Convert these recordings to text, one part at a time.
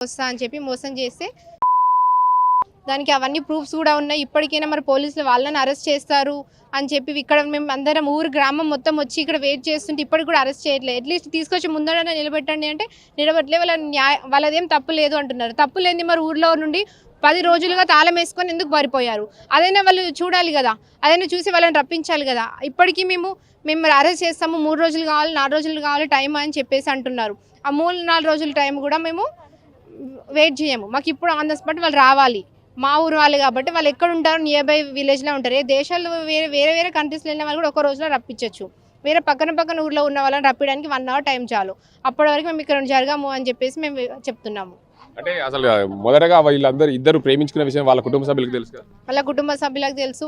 వస్తా అని చెప్పి మోసం చేస్తే దానికి అవన్నీ ప్రూఫ్స్ కూడా ఉన్నాయి. ఇప్పటికైనా మరి పోలీసులు వాళ్ళని అరెస్ట్ చేస్తారు అని చెప్పి ఇక్కడ మేము అందరం గ్రామం మొత్తం వచ్చి ఇక్కడ వెయిట్ చేస్తుంటే ఇప్పటికి కూడా అరెస్ట్ చేయట్లేదు. అట్లీస్ట్ తీసుకొచ్చి ముందరనే నిలబెట్టండి అంటే నిలబెట్టలే. వాళ్ళదేం తప్పు లేదు అంటున్నారు. తప్పు లేని మరి ఊర్లో నుండి 10 రోజులుగా తాళం వేసుకొని ఎందుకు పారిపోయారు? అదైనా వాళ్ళు చూడాలి కదా, అదైనా చూసి వాళ్ళని రప్పించాలి కదా. ఇప్పటికీ మేము అరెస్ట్ చేస్తాము, 3 రోజులు కావాలి, 4 రోజులు కావాలి టైం అని చెప్పేసి అంటున్నారు. ఆ 3-4 రోజుల టైం కూడా మేము వెయిట్ చేయము. మాకు ఇప్పుడు ఆన్ ద స్పాట్ వాళ్ళు రావాలి. మా ఊరు వాళ్ళు కాబట్టి వాళ్ళు ఎక్కడ ఉంటారు, నియర్ బై విలేజ్లో ఉంటారు. దేశాల్లో వేరే కంట్రీస్లో వెళ్ళిన వాళ్ళు కూడా ఒక రోజులో రప్పించవచ్చు. వేరే పక్కన ఊర్లో ఉన్న వాళ్ళని రప్పించడానికి 1 అవర్ టైం చాలు. అప్పటి వరకు మేము ఇక్కడ జరగము అని చెప్పేసి మేము చెప్తున్నాము. అంటే అసలు మొదటగా వీళ్ళందరూ ఇద్దరు ప్రేమించుకునే విషయం వాళ్ళ కుటుంబ సభ్యులకు తెలుసు కదా? వాళ్ళ కుటుంబ సభ్యులకు తెలుసు,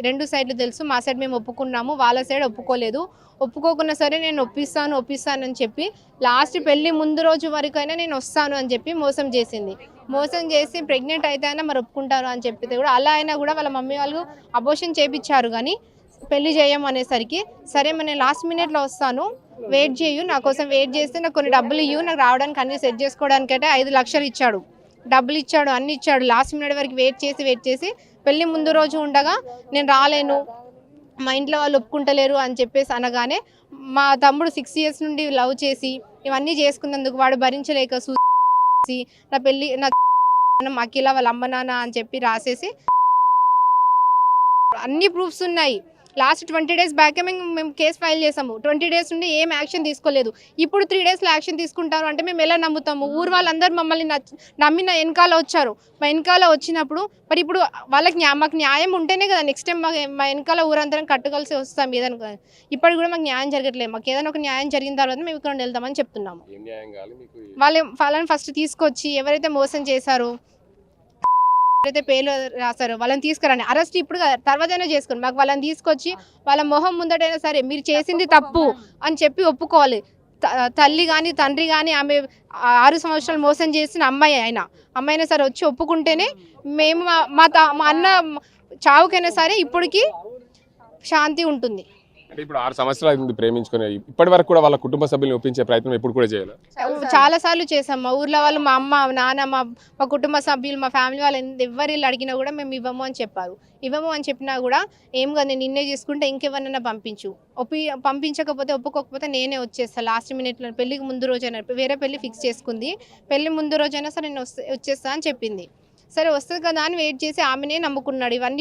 2 సైడ్లు తెలుసు. మా సైడ్ మేము ఒప్పుకున్నాము, వాళ్ళ సైడ్ ఒప్పుకోలేదు. ఒప్పుకోకున్నా సరే నేను ఒప్పిస్తానని చెప్పి లాస్ట్ పెళ్లి ముందు రోజు వరకైనా నేను వస్తాను అని చెప్పి మోసం చేసి ప్రెగ్నెంట్ అయితే అయినా మరి ఒప్పుకుంటారు అని చెప్పితే కూడా అలా అయినా కూడా వాళ్ళ మమ్మీ వాళ్ళు అబోర్షన్ చేయించారు. కానీ పెళ్లి చేయము అనేసరికి సరే నేను లాస్ట్ మినిట్లో వస్తాను, వెయిట్ చేయు, నా కోసం వెయిట్ చేస్తే నాకు కొన్ని డబ్బులు ఇవ్వు, నాకు రావడానికి అన్ని సెట్ చేసుకోవడానికి అంటే 5 లక్షలు ఇచ్చాడు, డబ్బులు ఇచ్చాడు, అన్ని ఇచ్చాడు. లాస్ట్ మినిట్ వరకు వెయిట్ చేసి పెళ్లి ముందు రోజు ఉండగా నేను రాలేను, మా ఇంట్లో వాళ్ళు ఒప్పుకుంటలేరు అని చెప్పేసి అనగానే మా తమ్ముడు 6 years నుండి లవ్ చేసి ఇవన్నీ చేసుకున్నందుకు వాడు భరించలేక నా పెళ్ళి అఖిల వాళ్ళ అమ్మ నాన్న అని చెప్పి రాసేసి అన్ని ప్రూఫ్స్ ఉన్నాయి. లాస్ట్ 20 days బ్యాకే మేము కేసు ఫైల్ చేసాము. 20 days నుండి ఏం యాక్షన్ తీసుకోలేదు. ఇప్పుడు 3 daysలో యాక్షన్ తీసుకుంటారు అంటే మేము ఎలా నమ్ముతాము? ఊరు వాళ్ళందరూ మమ్మల్ని నమ్మిన వెనకాల వచ్చారు. మా వెనకాల వచ్చినప్పుడు మరి ఇప్పుడు వాళ్ళకి మాకు న్యాయం ఉంటేనే కదా నెక్స్ట్ టైం మా వెనకాల ఊరందరం కట్టుకలిసి వస్తాం ఏదైనా. ఇప్పటికి కూడా మాకు న్యాయం జరగట్లేదు. మాకు ఏదైనా ఒక న్యాయం జరిగిన తర్వాత మేము ఇక్కడ వెళ్తామని చెప్తున్నాము. వాళ్ళని ఫస్ట్ తీసుకొచ్చి ఎవరైతే మోసం చేశారో, ఎవరైతే పేర్లు రాశారో వాళ్ళని తీసుకురండి. అరెస్ట్ ఇప్పుడు తర్వాతైనా చేసుకోండి. మాకు వాళ్ళని తీసుకొచ్చి వాళ్ళ మొహం ముందటైనా సరే మీరు చేసింది తప్పు అని చెప్పి ఒప్పుకోవాలి. తల్లి కానీ తండ్రి కానీ ఆమె 6 సంవత్సరాలు మోసం చేసిన అమ్మాయినా సరే వచ్చి ఒప్పుకుంటేనే మేము మా అన్న చావుకైనా సరే ఇప్పటికీ శాంతి ఉంటుంది. అంటే ఇప్పుడు 6 సంవత్సరాలు ప్రేమించుకుని ఇప్పటి వరకు కూడా వాళ్ళ కుటుంబ సభ్యులను ఒప్పించే ప్రయత్నం ఎప్పుడు కూడా చేయాలి? చాలా సార్లు చేసాం. మా ఊర్లో వాళ్ళు, మా అమ్మ, నాన్న, మా కుటుంబ సభ్యులు, మా ఫ్యామిలీ వాళ్ళు ఎవరు అడిగినా కూడా మేము ఇవ్వము అని చెప్పారు. ఇవ్వము అని చెప్పినా కూడా ఏం కాదు, నేను నిన్నే చేసుకుంటే ఇంకెవరినైనా పంపించకపోతే ఒప్పుకోకపోతే నేనే వచ్చేస్తాను లాస్ట్ మినిట్లో. పెళ్లికి ముందు రోజైనా వేరే పెళ్లి ఫిక్స్ చేసుకుంది, పెళ్లి ముందు రోజైనా సరే నేను వచ్చేస్తా అని చెప్పింది. సరే వస్తుంది కదా అని వెయిట్ చేసి ఆమెనే నమ్ముకున్నాడు. ఇవన్నీ